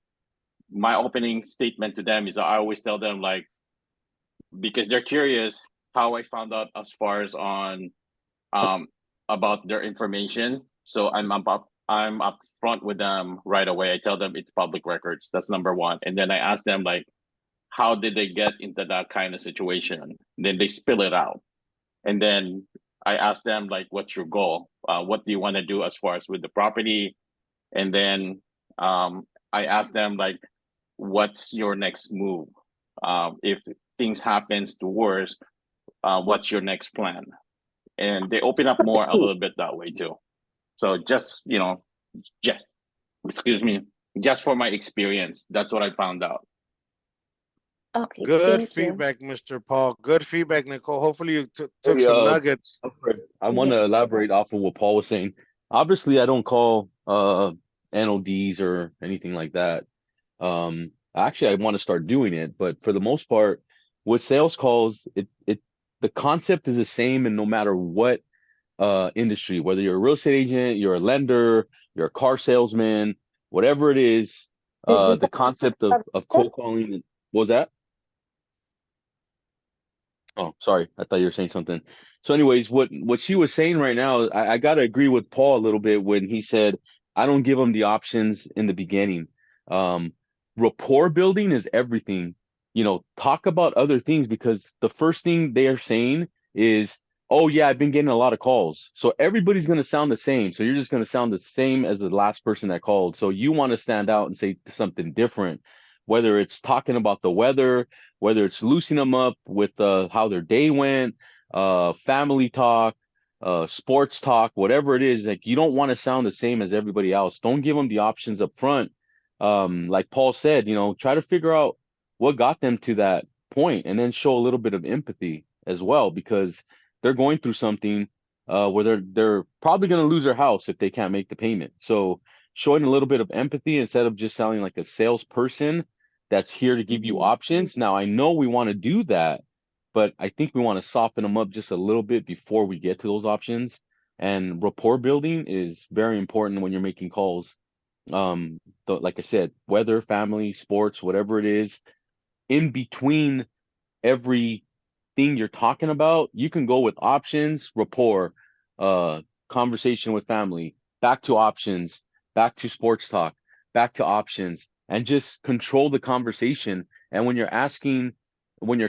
my opening statement to them is I always tell them, like, because they're curious how I found out as far as on about their information. So I'm upfront with them right away. I tell them it's public records. That's number one. And then I ask them, like, how did they get into that kind of situation? Then they spill it out. And then I ask them, like, what's your goal? What do you want to do as far as with the property? And then I ask them, like, what's your next move? If things happens to worse, what's your next plan? And they open up more a little bit that way too. So just, just, excuse me, just for my experience, that's what I found out. Okay, Good thank you. feedback, Mr. Paul. Good feedback, Nicole. Hopefully you took Hey, some nuggets. Alfred, I want to Yes. elaborate off of what Paul was saying. Obviously, I don't call NODs or anything like that. Actually, I want to start doing it, but for the most part, with sales calls, the concept is the same, and no matter what industry, whether you're a real estate agent, you're a lender, you're a car salesman, whatever it is, the concept of cold calling. What was that? Oh, sorry. I thought you were saying something. So, anyways, what she was saying right now, I gotta agree with Paul a little bit when he said, I don't give them the options in the beginning. Um, Rapport building is everything. Talk about other things, because the first thing they are saying is, oh yeah, I've been getting a lot of calls. So everybody's gonna sound the same. So you're just gonna sound the same as the last person that called. So you want to stand out and say something different, whether it's talking about the weather, whether it's loosening them up with how their day went, family talk, sports talk, whatever it is. Like, you don't want to sound the same as everybody else. Don't give them the options up front. Like Paul said, try to figure out what got them to that point, and then show a little bit of empathy as well, because they're going through something where they're probably going to lose their house if they can't make the payment. So showing a little bit of empathy instead of just sounding like a salesperson that's here to give you options. Now, I know we want to do that, but I think we want to soften them up just a little bit before we get to those options. And rapport building is very important when you're making calls. Like I said, weather, family, sports, whatever it is, in between every thing you're talking about, you can go with options, rapport, conversation with family, back to options, back to sports talk, back to options, and just control the conversation. And when you're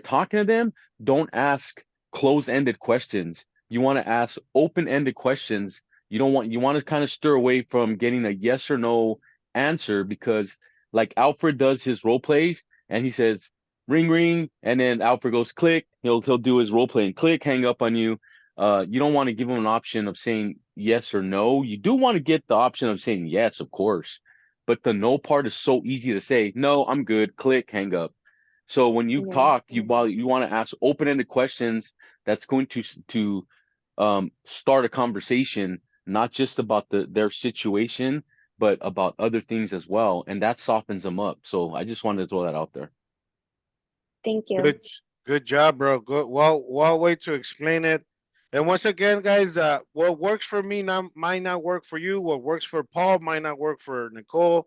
talking to them, don't ask close-ended questions. You want to ask open-ended questions. You want to kind of stir away from getting a yes or no answer, because like Alfred does his role plays and he says, ring ring, and then Alfred goes click. He'll do his role play and click, hang up on you. You don't want to give him an option of saying yes or no. You do want to get the option of saying yes, of course, but the no part is so easy to say. No, I'm good. Click, hang up. So when you talk, you want to ask open-ended questions that's going to start a conversation, not just about their situation, but about other things as well, and that softens them up. So I just wanted to throw that out there. Thank you. Good job, bro. Good. Well way to explain it. And once again, guys, what works for me might not work for you. What works for Paul might not work for Nicole.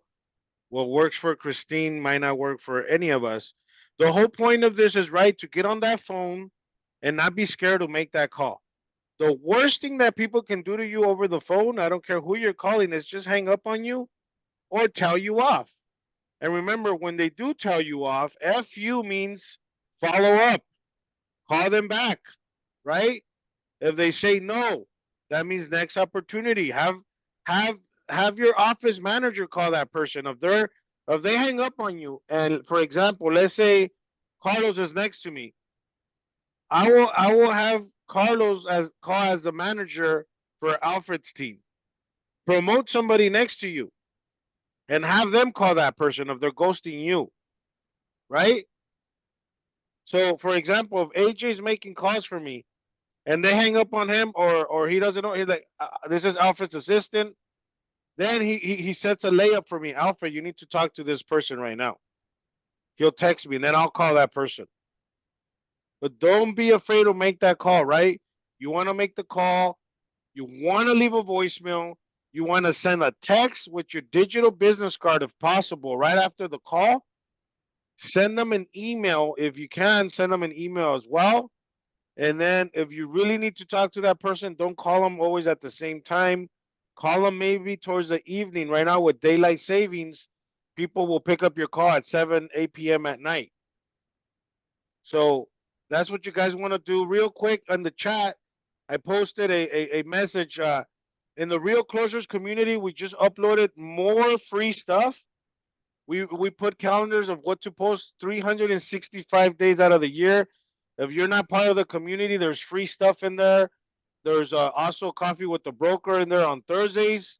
What works for Christine might not work for any of us. The whole point of this is, right, to get on that phone and not be scared to make that call. The worst thing that people can do to you over the phone, I don't care who you're calling, is just hang up on you or tell you off. And remember, when they do tell you off, FU means follow up, call them back, right? If they say no, that means next opportunity. Have your office manager call that person. If they hang up on you, and for example, let's say Carlos is next to me, I will have Carlos as the manager for Alfred's team. Promote somebody next to you and have them call that person if they're ghosting you, right? So for example, if AJ's making calls for me and they hang up on him, or he doesn't know, he's like, this is Alfred's assistant, then he sets a layup for me. Alfred, you need to talk to this person right now. He'll text me and then I'll call that person. But don't be afraid to make that call, right? You want to make the call, you want to leave a voicemail, you want to send a text with your digital business card if possible right after the call. Send them an email if you can, send them an email as well. And then if you really need to talk to that person, don't call them always at the same time. Call them maybe towards the evening. Right now with daylight savings, people will pick up your call at 7, 8 p.m. at night. So that's what you guys want to do. Real quick on the chat, I posted a message. In the Real Closers community, we just uploaded more free stuff. We put calendars of what to post 365 days out of the year. If you're not part of the community, there's free stuff in there. There's also coffee with the broker in there on Thursdays.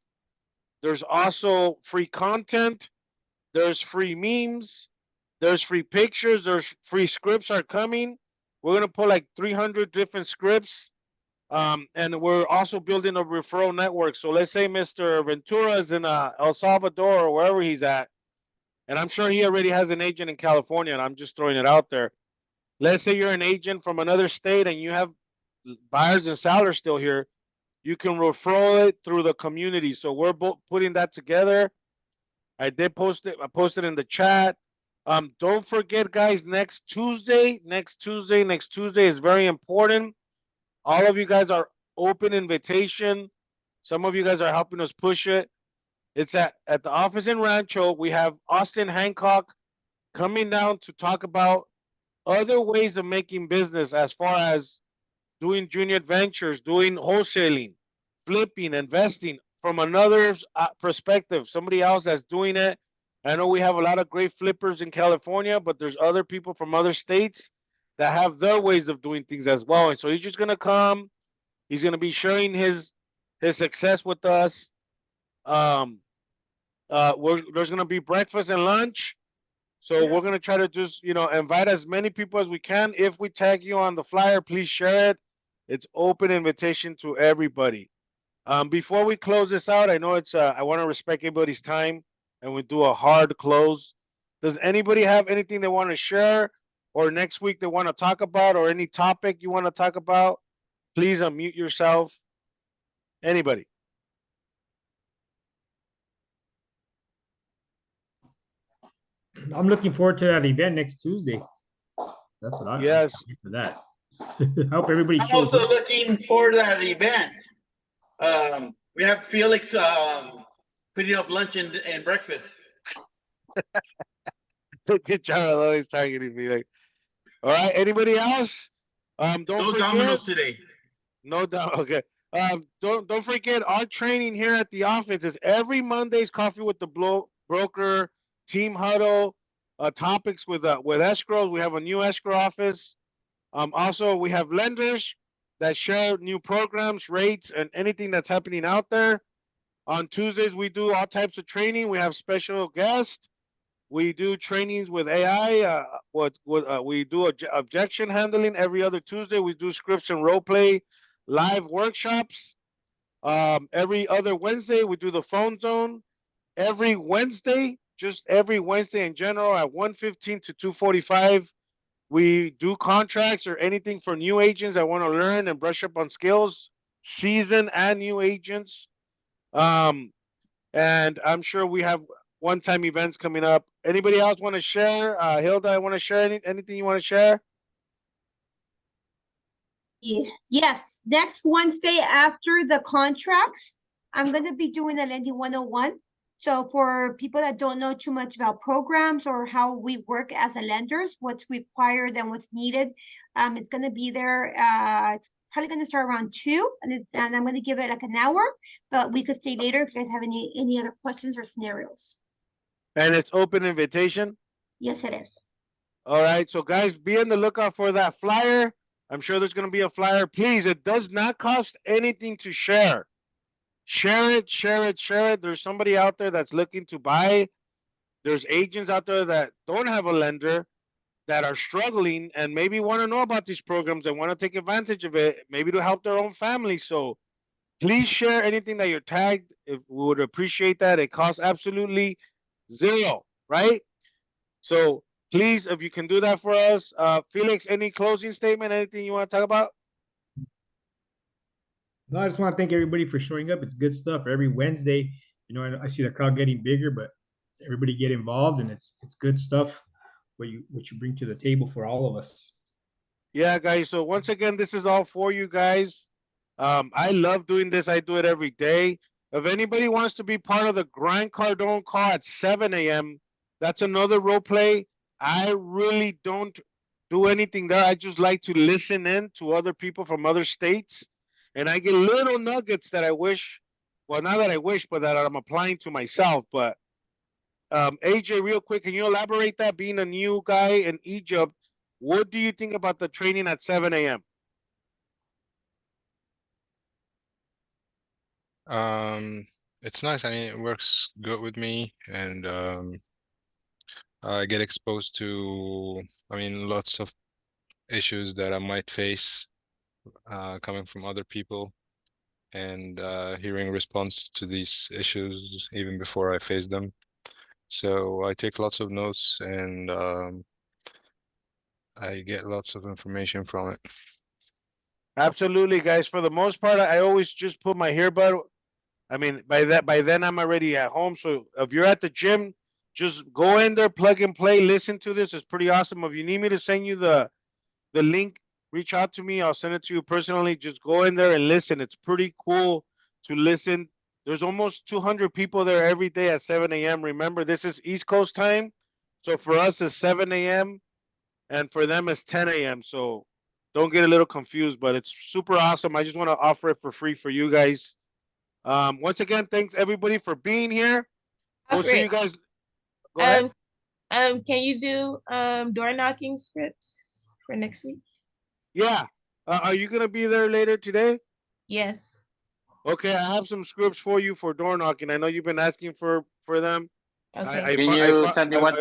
There's also free content. There's free memes. There's free pictures. There's free scripts are coming. We're going to put like 300 different scripts. And we're also building a referral network. So let's say Mr. Ventura is in El Salvador or wherever he's at. And I'm sure he already has an agent in California, and I'm just throwing it out there. Let's say you're an agent from another state and you have buyers and sellers still here. You can refer it through the community. So we're putting that together. I did post it. I posted in the chat. Don't forget, guys, next Tuesday is very important. All of you guys are open invitation. Some of you guys are helping us push it. It's at the office in Rancho. We have Austin Hancock coming down to talk about other ways of making business as far as doing junior ventures, doing wholesaling, flipping, investing from another perspective, somebody else that's doing it. I know we have a lot of great flippers in California, but there's other people from other states that have their ways of doing things as well. And so he's just gonna come. He's gonna be sharing his success with us. There's gonna be breakfast and lunch. So we're gonna try to just, invite as many people as we can. If we tag you on the flyer, please share it. It's open invitation to everybody. Before we close this out, I know I want to respect everybody's time and we do a hard close. Does anybody have anything they want to share or next week they want to talk about or any topic you want to talk about? Please unmute yourself. Anybody? I'm looking forward to that event next Tuesday. That's what I Yes. for that. I hope everybody I'm shows also up. looking for that event. We have Felix putting up lunch and breakfast. Good job, always targeting me. Like, all right, anybody else? Don't No forget. Domino's today. No doubt. Okay. Don't forget our training here at the office is every Monday's coffee with the broker, team huddle, topics with escrows. We have a new escrow office. Also we have lenders that share new programs, rates, and anything that's happening out there. On Tuesdays we do all types of training. We have special guests. We do trainings with AI. We do objection handling every other Tuesday. We do scripts and role play live workshops. Every other Wednesday, we do the phone zone. Every Wednesday, just every Wednesday in general at 1:15 to 2:45, we do contracts or anything for new agents that want to learn and brush up on skills, seasoned and new agents. And I'm sure we have one-time events coming up. Anybody else want to share? Hilda, I want to share anything you want to share? Yeah. Yes, next Wednesday after the contracts, I'm going to be doing a lending 101. So for people that don't know too much about programs or how we work as a lenders, what's required and what's needed, it's going to be there. It's probably going to start around 2, and I'm going to give it like an hour, but we could stay later if you guys have any other questions or scenarios. And it's open invitation? Yes, it is. All right, so guys, be on the lookout for that flyer. I'm sure there's going to be a flyer. Please, it does not cost anything to share. Share it, share it, share it. There's somebody out there that's looking to buy. There's agents out there that don't have a lender that are struggling and maybe want to know about these programs and want to take advantage of it, maybe to help their own family. So please share anything that you're tagged. If we would appreciate that. It costs absolutely zero, right? So please, if you can do that for us. Felix, any closing statement, anything you want to talk about? No, I just want to thank everybody for showing up. It's good stuff every Wednesday. I see the crowd getting bigger, but everybody get involved, and it's good stuff what you bring to the table for all of us. Yeah, guys. So once again, this is all for you guys. I love doing this. I do it every day. If anybody wants to be part of the Grant Cardone call at 7 a.m., that's another role play. I really don't do anything there. I just like to listen in to other people from other states. And I get little nuggets that I wish, well, not that I wish, but that I'm applying to myself. But AJ, real quick, can you elaborate that? Being a new guy in Egypt, what do you think about the training at 7 a.m.? It's nice. I mean, it works good with me, and I get exposed to, lots of issues that I might face coming from other people, and hearing response to these issues even before I face them. So I take lots of notes, and I get lots of information from it. Absolutely, guys. For the most part, I always just put my earbud. I mean, by then I'm already at home. So if you're at the gym, just go in there, plug and play, listen to this. It's pretty awesome. If you need me to send you the link, reach out to me. I'll send it to you personally. Just go in there and listen. It's pretty cool to listen. There's almost 200 people there every day at 7 a.m. Remember, this is East Coast time. So for us, it's 7 a.m. and for them, it's 10 a.m. So don't get a little confused, but it's super awesome. I just want to offer it for free for you guys. Once again, thanks everybody for being here. We'll see you guys. Go ahead. Can you do door knocking scripts for next week? Yeah. Are you gonna be there later today? Yes. Okay, I have some scripts for you for door knocking. I know you've been asking for them. Okay. Can you send me one?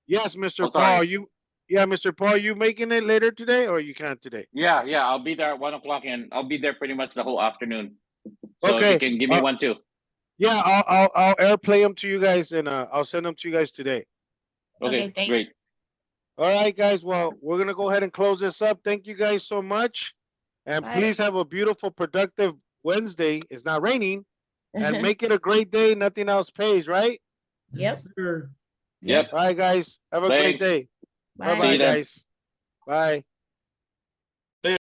Yes, Mr. Oh, sorry. Paul, Mr. Paul, you making it later today or you can't today? Yeah, I'll be there at 1 o'clock, and I'll be there pretty much the whole afternoon. So if you Okay. can give me one too. Yeah, I'll airplay them to you guys and I'll send them to you guys today. Okay, thanks. great. All right, guys. Well, we're gonna go ahead and close this up. Thank you guys so much. And Bye. please have a beautiful, productive Wednesday. It's not raining. And make it a great day. Nothing else pays, right? Yep. Sir. Yep. All right, guys. Have a great Thanks. day. Bye. Bye-bye, See you then. guys. Bye.